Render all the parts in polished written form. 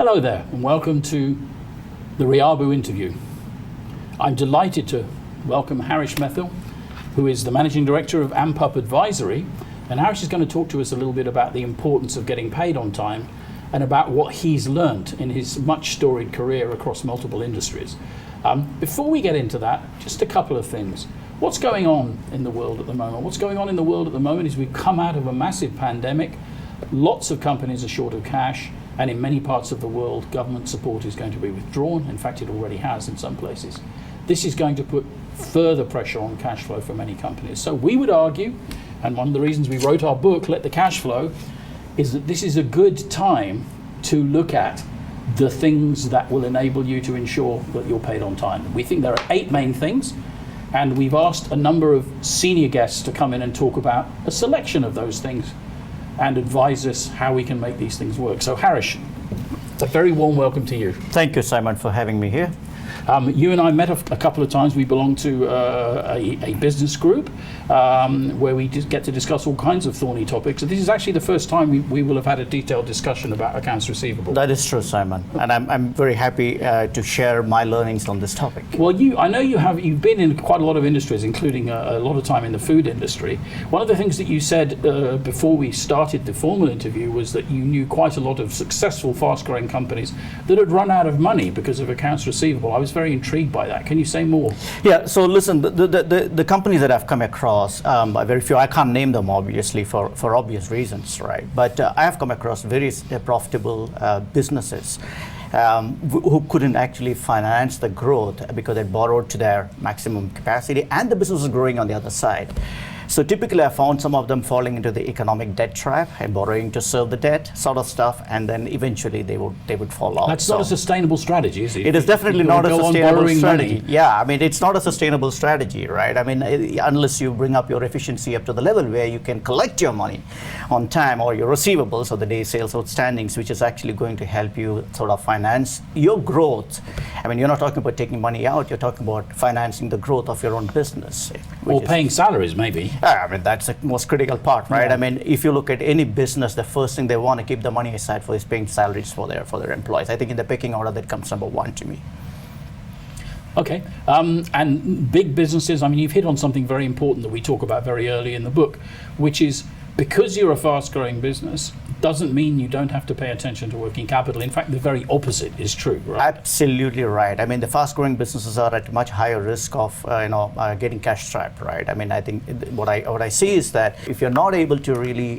Hello there, and welcome to the RIABU interview. I'm delighted to welcome Harish Methil, who is the Managing Director of AMPUP Advisory, and Harish is going to talk to us a little bit about the importance of getting paid on time and about what he's learnt in his much storied career across multiple industries. Before we get into that, just a couple of things. What's going on in the world at the moment? What's going on in the world at the moment is we've come out of a massive pandemic. Lots of companies are short of cash, and in many parts of the world, government support is going to be withdrawn. In fact, it already has in some places. This is going to put further pressure on cash flow for many companies. So we would argue, and one of the reasons we wrote our book, Let the Cash Flow, is that this is a good time to look at the things that will enable you to ensure that you're paid on time. We think there are 8 main things, and we've asked a number of senior guests to come in and talk about a selection of those things and advise us how we can make these things work. So Harish, a very warm welcome to you. Thank you, Simon, for having me here. You and I met a couple of times. We belong to a business group where we get to discuss all kinds of thorny topics. So this is actually the first time we will have had a detailed discussion about accounts receivable. That is true, Simon, and I'm very happy to share my learnings on this topic. Well, I know you've been in quite a lot of industries, including a lot of time in the food industry. One of the things that you said before we started the formal interview was that you knew quite a lot of successful, fast-growing companies that had run out of money because of accounts receivable. I was very intrigued by that. Can you say more? Yeah, so listen, the companies that I've come across, very few, I can't name them obviously for obvious reasons, right? But I have come across very profitable businesses who couldn't actually finance the growth because they borrowed to their maximum capacity and the business was growing on the other side. So typically I found some of them falling into the economic debt trap and borrowing to serve the debt sort of stuff, and then eventually they would fall off. That's not a sustainable strategy, is it? It is definitely not a sustainable strategy. Yeah, I mean, it's not a sustainable strategy, right? I mean, unless you bring up your efficiency up to the level where you can collect your money on time, or your receivables, or the day sales outstandings, which is actually going to help you sort of finance your growth. I mean, you're not talking about taking money out, you're talking about financing the growth of your own business. Or paying salaries, maybe. I mean, that's the most critical part, right? Yeah. I mean, if you look at any business, the first thing they want to keep the money aside for is paying salaries for their employees. I think in the pecking order, that comes number 1 to me. Okay, and big businesses, I mean, you've hit on something very important that we talk about very early in the book, which is because you're a fast-growing business, doesn't mean you don't have to pay attention to working capital. In fact, the very opposite is true, right? Absolutely right. I mean, the fast-growing businesses are at much higher risk of getting cash strapped, right? I mean, I think what I see is that if you're not able to really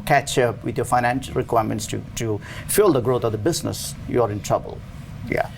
catch up with your financial requirements to fuel the growth of the business, you're in trouble. Yeah.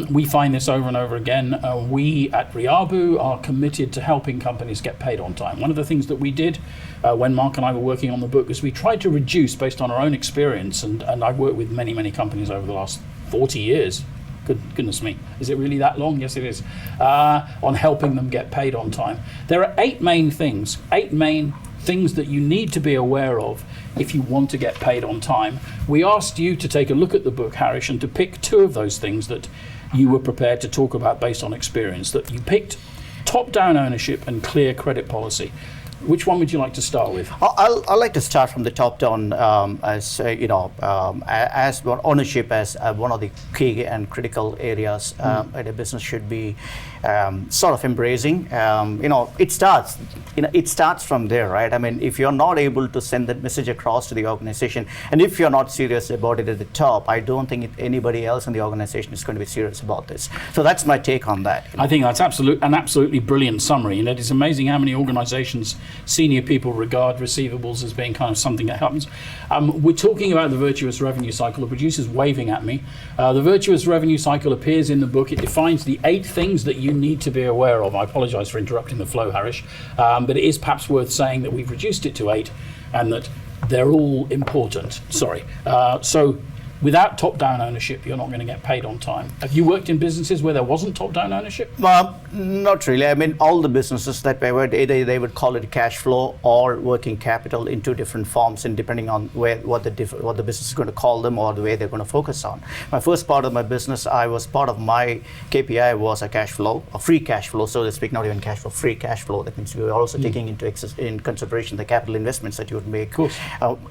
We find this over and over again. We at RIABU are committed to helping companies get paid on time. One of the things that we did when Mark and I were working on the book is we tried to reduce, based on our own experience, and I've worked with many, many companies over the last 40 years. Goodness me, is it really that long? Yes, it is. On helping them get paid on time. There are 8 main things that you need to be aware of if you want to get paid on time. We asked you to take a look at the book, Harish, and to pick 2 of those things that you were prepared to talk about based on experience. That you picked top-down ownership and clear credit policy. Which one would you like to start with? I'd like to start from the top down, as ownership as one of the key and critical areas that a business should be sort of embracing. It starts from there, right? I mean, if you're not able to send that message across to the organization, and if you're not serious about it at the top, I don't think anybody else in the organization is going to be serious about this. So that's my take on that. I think that's an absolutely brilliant summary. It's amazing how many organizations, senior people regard receivables as being kind of something that happens. We're talking about the virtuous revenue cycle. The producer's waving at me. The virtuous revenue cycle appears in the book. It defines the 8 things that you need to be aware of. I apologize for interrupting the flow, Harish, but it is perhaps worth saying that we've reduced it to 8 and that they're all important. Sorry. So without top-down ownership, you're not going to get paid on time. Have you worked in businesses where there wasn't top-down ownership? Not really. I mean, all the businesses that we were, either they would call it cash flow or working capital in two different forms, and depending on what the business is going to call them or the way they're going to focus on. My first part of my business, part of my KPI was a cash flow, a free cash flow, so to speak, not even cash flow, free cash flow. That means we were also taking in consideration the capital investments that you would make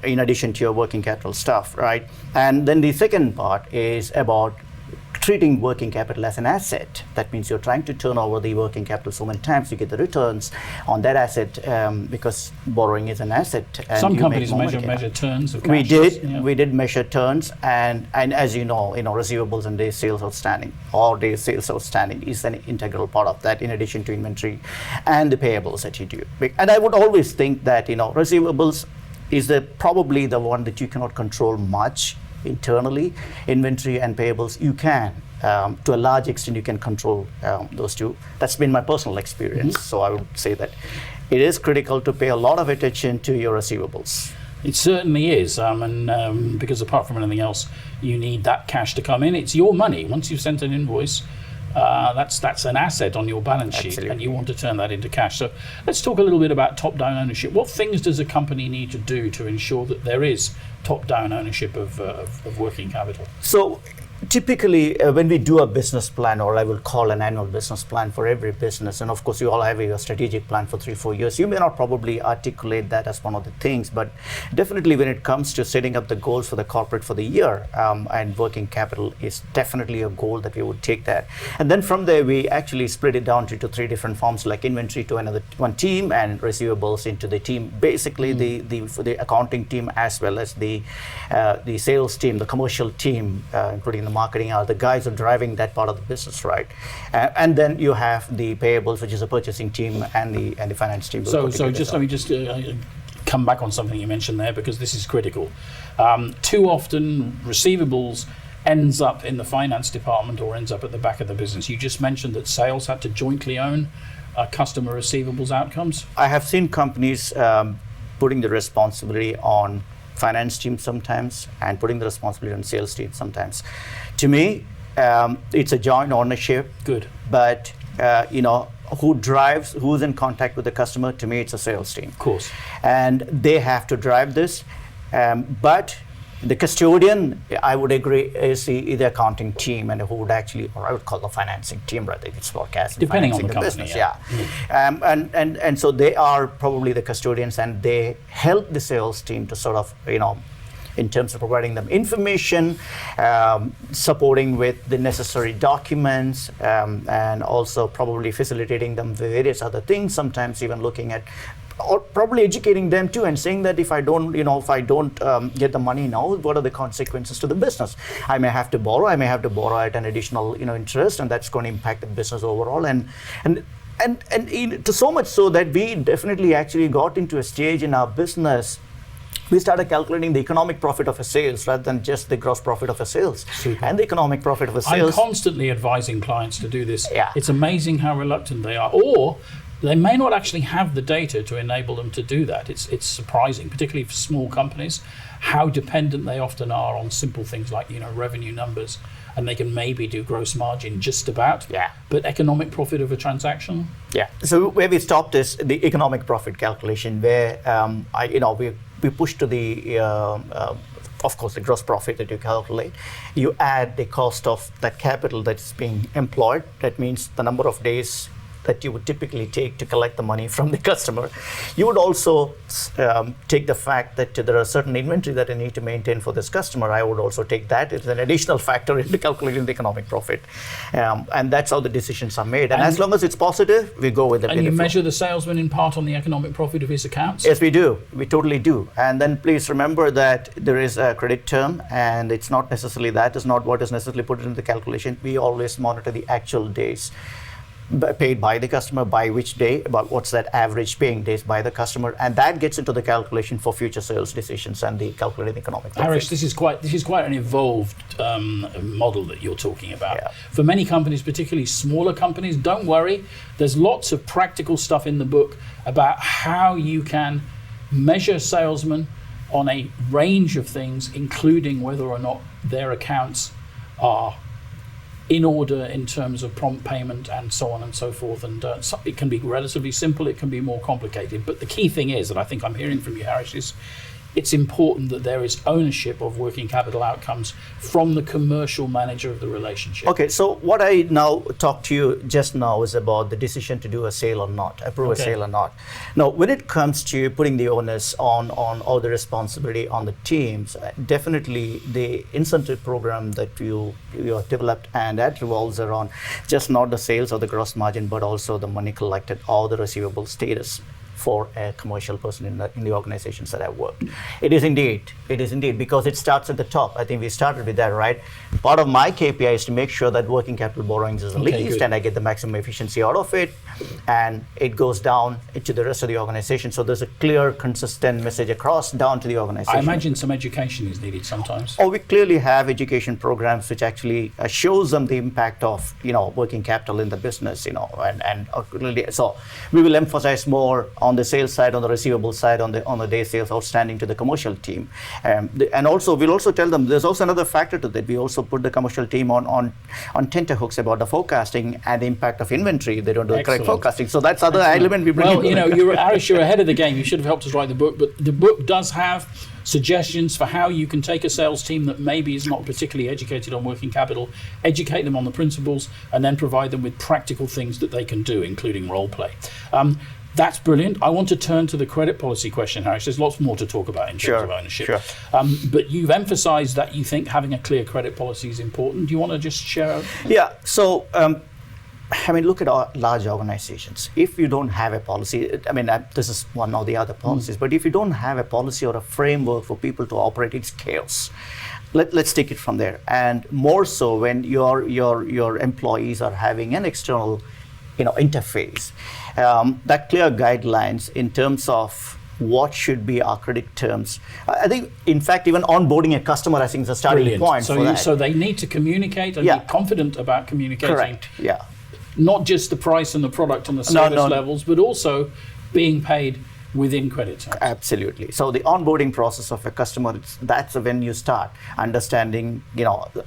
in addition to your working capital stuff, right? And then the second part is about treating working capital as an asset. That means you're trying to turn over the working capital so many times you get the returns on that asset, because borrowing is an asset. And some companies measure turns of cash. We did measure turns, and as you know, receivables and days sales outstanding is an integral part of that, in addition to inventory and the payables that you do. And I would always think that receivables is probably the one that you cannot control much internally. Inventory and payables you can, to a large extent you can control those two. That's been my personal experience. So I would say that it is critical to pay a lot of attention to your receivables. It certainly is, and because apart from anything else, you need that cash to come in. It's your money. Once you've sent an invoice, that's an asset on your balance sheet. Absolutely. And you want to turn that into cash. So let's talk a little bit about top-down ownership. What things does a company need to do to ensure that there is top-down ownership of working capital? So typically, when we do a business plan, or I will call an annual business plan for every business, and of course you all have your strategic plan for 3-4 years, you may not probably articulate that as one of the things, but definitely when it comes to setting up the goals for the corporate for the year, and working capital is definitely a goal that we would take that. And then from there, we actually split it down into 3 different forms, like inventory to one team, and receivables into the team, basically the accounting team, as well as the sales team, the commercial team, including the marketing, are the guys who are driving that part of the business, right? And then you have the payables, which is a purchasing team, and the finance team. So just let me just come back on something you mentioned there, because this is critical. Too often receivables ends up in the finance department or ends up at the back of the business. You just mentioned that sales had to jointly own customer receivables outcomes. I have seen companies putting the responsibility on finance team sometimes, and putting the responsibility on sales team sometimes. To me, it's a joint ownership. Good. But who's in contact with the customer? To me, it's a sales team. Of course. And they have to drive this. But the custodian, I would agree, is the accounting team, and who would actually, or I would call the financing team, rather, it's forecast. Depending on the company, business, and so they are probably the custodians, and they help the sales team to sort of, in terms of providing them information, supporting with the necessary documents, and also probably facilitating them with various other things, sometimes even looking at, or probably educating them too, and saying that if I don't get the money now, what are the consequences to the business? I may have to borrow at an additional interest, and that's going to impact the business overall. And to so much so that we definitely actually got into a stage in our business, we started calculating the economic profit of a sales rather than just the gross profit of a sales. Super. And the economic profit of a sales. I'm constantly advising clients to do this. Yeah. It's amazing how reluctant they are, or they may not actually have the data to enable them to do that. It's surprising, particularly for small companies, how dependent they often are on simple things like revenue numbers, and they can maybe do gross margin just about. Yeah. But economic profit of a transaction. Yeah. So where we stopped is the economic profit calculation, where we push to the of course the gross profit that you calculate. You add the cost of that capital that's being employed. That means the number of days that you would typically take to collect the money from the customer. You would also take the fact that there are certain inventory that I need to maintain for this customer. I would also take that as an additional factor into calculating the economic profit. And that's how the decisions are made. And as long as it's positive, we go with it. And you measure the salesman in part on the economic profit of his accounts? Yes, we do. We totally do. And then please remember that there is a credit term, and it's not necessarily that is not what is necessarily put into the calculation. We always monitor the actual days paid by the customer, by which day, about what's that average paying days by the customer, and that gets into the calculation for future sales decisions and the calculated economic profit. Harish, this is quite an evolved model that you're talking about. Yeah. For many companies, particularly smaller companies, don't worry. There's lots of practical stuff in the book about how you can measure salesmen on a range of things, including whether or not their accounts are in order in terms of prompt payment and so on and so forth. And it can be relatively simple, it can be more complicated. But the key thing is, and I think I'm hearing from you, Harish, is it's important that there is ownership of working capital outcomes from the commercial manager of the relationship. Okay, so what I now talked to you just now is about the decision to do a sale or not, approve a sale or not. Now, when it comes to putting the onus on all the responsibility on the teams, definitely the incentive program that you have developed, and that revolves around just not the sales or the gross margin, but also the money collected or the receivable status for a commercial person in the organizations that I've worked. It is indeed, because it starts at the top. I think we started with that, right? Part of my KPI is to make sure that working capital borrowings is the least, and I get the maximum efficiency out of it, and it goes down to the rest of the organization. So there's a clear, consistent message across down to the organization. I imagine some education is needed sometimes. Oh, we clearly have education programs which actually shows them the impact of working capital in the business, and really, so we will emphasize more on the sales side, on the receivable side, on the day sales outstanding to the commercial team, and also we'll also tell them there's also another factor to that. We also put the commercial team on tenterhooks about the forecasting and the impact of inventory. They don't do the correct forecasting, so that's other element we bring. Well, Harish, you're ahead of the game. You should have helped us write the book, but the book does have suggestions for how you can take a sales team that maybe is not particularly educated on working capital, educate them on the principles, and then provide them with practical things that they can do, including role play. That's brilliant. I want to turn to the credit policy question, Harish. There's lots more to talk about in terms of ownership. Sure. But you've emphasized that you think having a clear credit policy is important. Do you want to just share? Yeah. So, look at our large organizations. If you don't have a policy, this is one or the other policies, but if you don't have a policy or a framework for people to operate, it's chaos. Let's take it from there. And more so when your employees are having an external interface, that clear guidelines in terms of what should be our credit terms. I think, in fact, even onboarding a customer, I think, is a starting point for that. So they need to communicate and be confident about communicating. Correct. Yeah. Not just the price and the product and the service levels, but also being paid within credit terms. Absolutely. So the onboarding process of a customer, that's when you start understanding,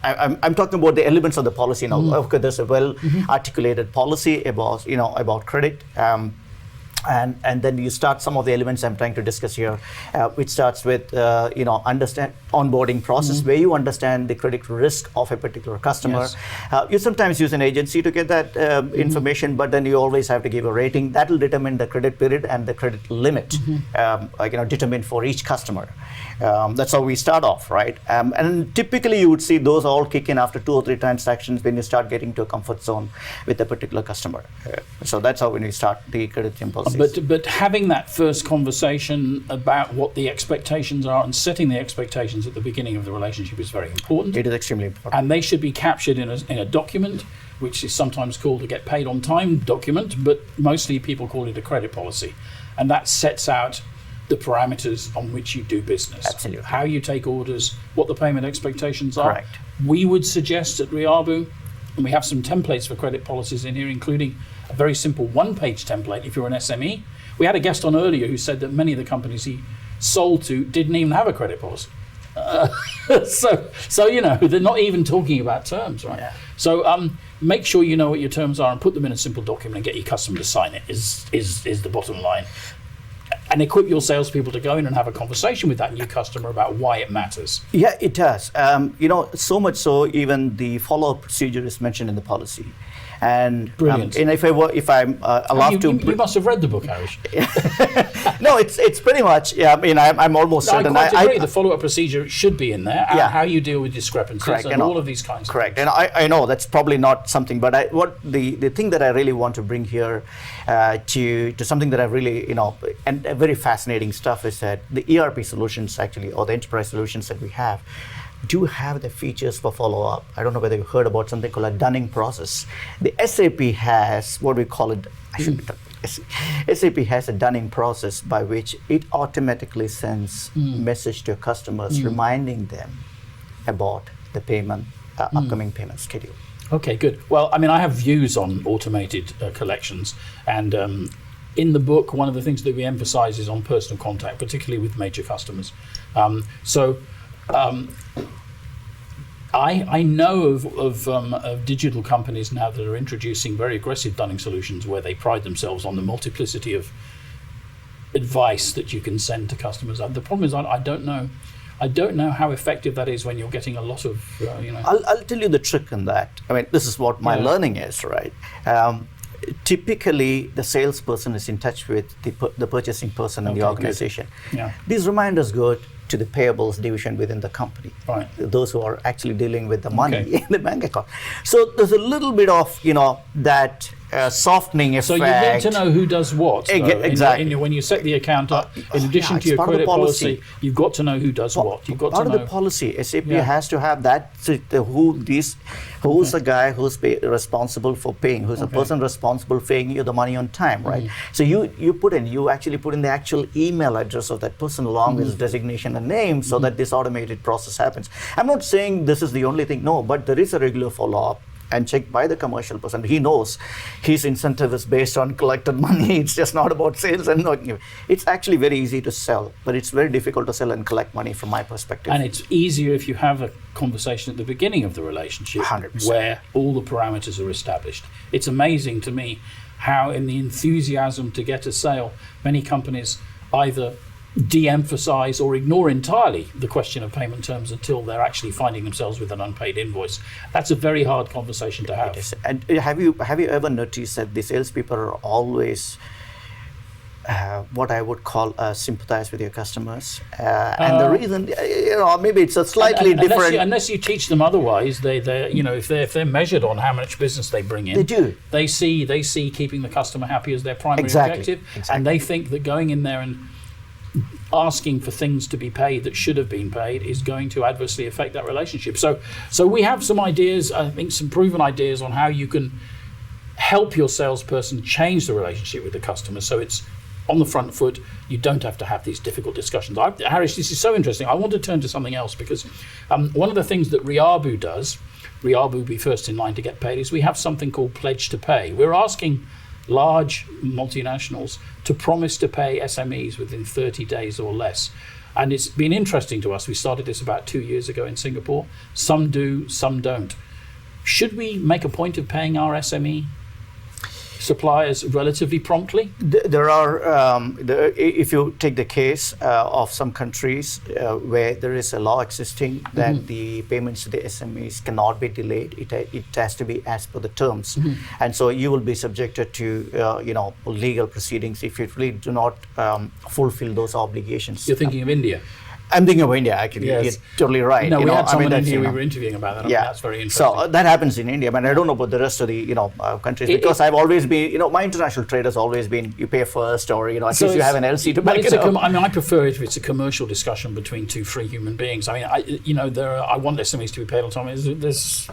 I'm talking about the elements of the policy now. Okay, there's a well articulated policy about credit. And then you start some of the elements I'm trying to discuss here, which starts with understand onboarding process, where you understand the credit risk of a particular customer. You sometimes use an agency to get that information, but then you always have to give a rating that will determine the credit period and the credit limit, determined for each customer. That's how we start off, right? And typically you would see those all kick in after 2 or 3 transactions when you start getting to a comfort zone with a particular customer. So that's how when we start the credit impulses. But having that first conversation about what the expectations are and setting the expectations at the beginning of the relationship is very important. It is extremely important. And they should be captured in a document, which is sometimes called a get paid on time document, but mostly people call it a credit policy. And that sets out the parameters on which you do business. Absolutely. How you take orders, what the payment expectations are. Correct. We would suggest at RIABU, and we have some templates for credit policies in here, including a very simple one-page template if you're an SME. We had a guest on earlier who said that many of the companies he sold to didn't even have a credit policy. So they're not even talking about terms, right? Yeah. So make sure you know what your terms are and put them in a simple document and get your customer to sign it is the bottom line. And equip your salespeople to go in and have a conversation with that new customer about why it matters. Yeah, it does. So much so even the follow-up procedure is mentioned in the policy. And brilliant. And if I'm allowed to, you must have read the book, Harish. No, it's pretty much. Yeah, I'm almost certain. I quite agree. The follow-up procedure should be in there. Yeah. How you deal with discrepancies and all of these kinds of things. And I know that's probably not something, but the thing that I really want to bring here to something that I really and very fascinating stuff is that the ERP solutions actually, or the enterprise solutions that we have, do have the features for follow-up. I don't know whether you've heard about something called a dunning process. The SAP has what we call it, SAP has a dunning process by which it automatically sends message to customers reminding them about the payment, upcoming payment schedule. Okay, good. Well, I have views on automated collections, and in the book, one of the things that we emphasize is on personal contact, particularly with major customers. I know of digital companies now that are introducing very aggressive dunning solutions where they pride themselves on the multiplicity of advice that you can send to customers. The problem is I don't know. I don't know how effective that is when you're getting a lot of, I'll tell you the trick in that. I mean, this is what my learning is, right? Typically, the salesperson is in touch with the purchasing person in the organization. Yeah. These reminders go to the payables division within the company, right? Those who are actually dealing with the money in the bank account. So there's a little bit of that softening effect. So you need to know who does what. Exactly. When you set the account up, in addition to your credit policy, you've got to know who does what. You've got part to of know. the policy, SAP has to have that. Who's the guy who's responsible for paying? Who's the person responsible for paying you the money on time, right? So you actually put in the actual email address of that person along with his designation and name, so that this automated process happens. I'm not saying this is the only thing, no, but there is a regular follow-up and checked by the commercial person. He knows his incentive is based on collected money. It's just not about sales and not. It's actually very easy to sell, but it's very difficult to sell and collect money from my perspective. And it's easier if you have a conversation at the beginning of the relationship 100%. where all the parameters are established. It's amazing to me how in the enthusiasm to get a sale, many companies either de-emphasize or ignore entirely the question of payment terms until they're actually finding themselves with an unpaid invoice. That's a very hard conversation to have. It is. And have you ever noticed that the salespeople are always what I would call sympathize with your customers, and the reason, maybe it's a slightly different. Unless you teach them otherwise, they if they're measured on how much business they bring in, they do. They see keeping the customer happy as their primary objective, and they think that going in there and asking for things to be paid that should have been paid is going to adversely affect that relationship. So we have some ideas, I think some proven ideas on how you can help your salesperson change the relationship with the customer so it's on the front foot. You don't have to have these difficult discussions. Harish, this is so interesting. I want to turn to something else because one of the things that RIABU does, RIABU be first in line to get paid, is we have something called Pledge to Pay. We're asking large multinationals to promise to pay SMEs within 30 days or less. And it's been interesting to us. We started this about 2 years ago in Singapore. Some do, some don't. Should we make a point of paying our SME suppliers relatively promptly? There are, if you take the case of some countries where there is a law existing that the payments to the SMEs cannot be delayed, it has to be as per the terms, and so you will be subjected to legal proceedings if you really do not fulfill those obligations. You're thinking of India? I'm thinking of India, actually. Yes. You're totally right. No, we had someone in India we were interviewing about that. Yeah. That's very interesting. So that happens in India, but I don't know about the rest of the countries because I've always been, my international trade has always been you pay first, or at least you have an LC to back it up. I prefer if it's a commercial discussion between two free human beings. I want SMEs to be paid on time. There's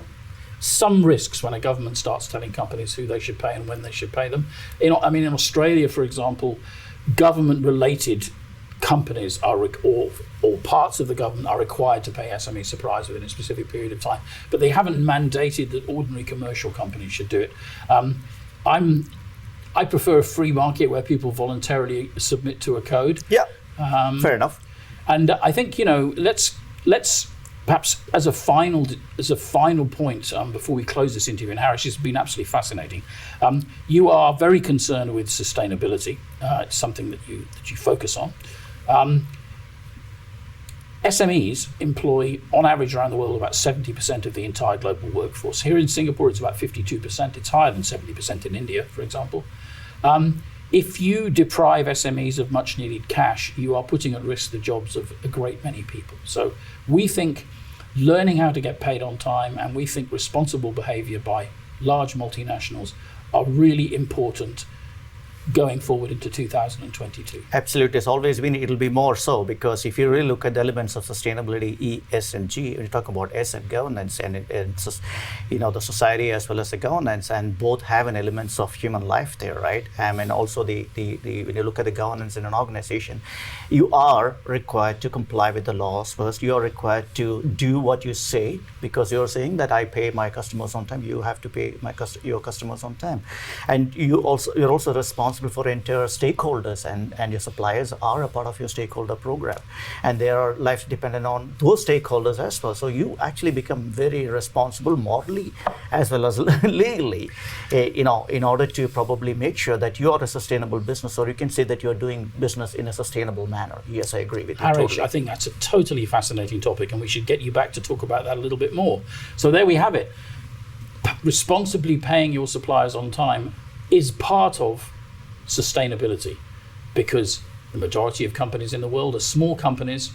some risks when a government starts telling companies who they should pay and when they should pay them. In Australia, for example, government-related companies or parts of the government are required to pay SME suppliers within a specific period of time, but they haven't mandated that ordinary commercial companies should do it. I prefer a free market where people voluntarily submit to a code. Yeah, fair enough. And I think let's perhaps as a final point before we close this interview, and Harish, it's been absolutely fascinating. You are very concerned with sustainability. It's something that you focus on. SMEs employ, on average around the world, about 70% of the entire global workforce. Here in Singapore, it's about 52%. It's higher than 70% in India, for example. If you deprive SMEs of much needed cash, you are putting at risk the jobs of a great many people. So we think learning how to get paid on time, and we think responsible behavior by large multinationals are really important going forward into 2022. Absolutely, it's always been, it'll be more so, because if you really look at the elements of sustainability, E, S, and G, when you talk about S and governance, and the society as well as the governance, and both have an elements of human life there, right? And also the when you look at the governance in an organization, you are required to comply with the laws first. You are required to do what you say, because you're saying that I pay my customers on time. You have to pay your customers on time, and you're also responsible responsible for entire stakeholders, and your suppliers are a part of your stakeholder program, and their lives dependent on those stakeholders as well. So you actually become very responsible morally as well as legally, in order to probably make sure that you are a sustainable business, or you can say that you're doing business in a sustainable manner. Yes, I agree with you. Harish, Totally. I think that's a totally fascinating topic, and we should get you back to talk about that a little bit more. So there we have it. Responsibly paying your suppliers on time is part of sustainability, because the majority of companies in the world are small companies,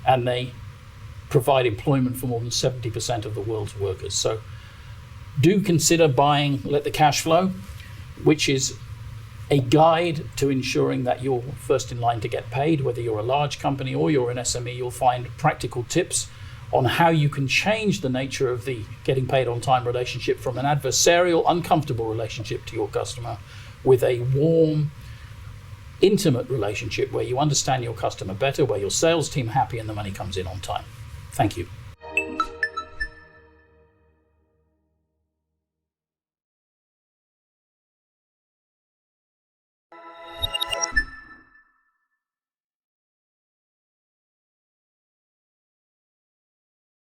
and they provide employment for more than 70% of the world's workers. So do consider buying Let the Cash Flow, which is a guide to ensuring that you're first in line to get paid. Whether you're a large company or you're an SME, you'll find practical tips on how you can change the nature of the getting paid on time relationship from an adversarial, uncomfortable relationship to your customer with a warm, intimate relationship where you understand your customer better, where your sales team happy, and the money comes in on time. Thank you.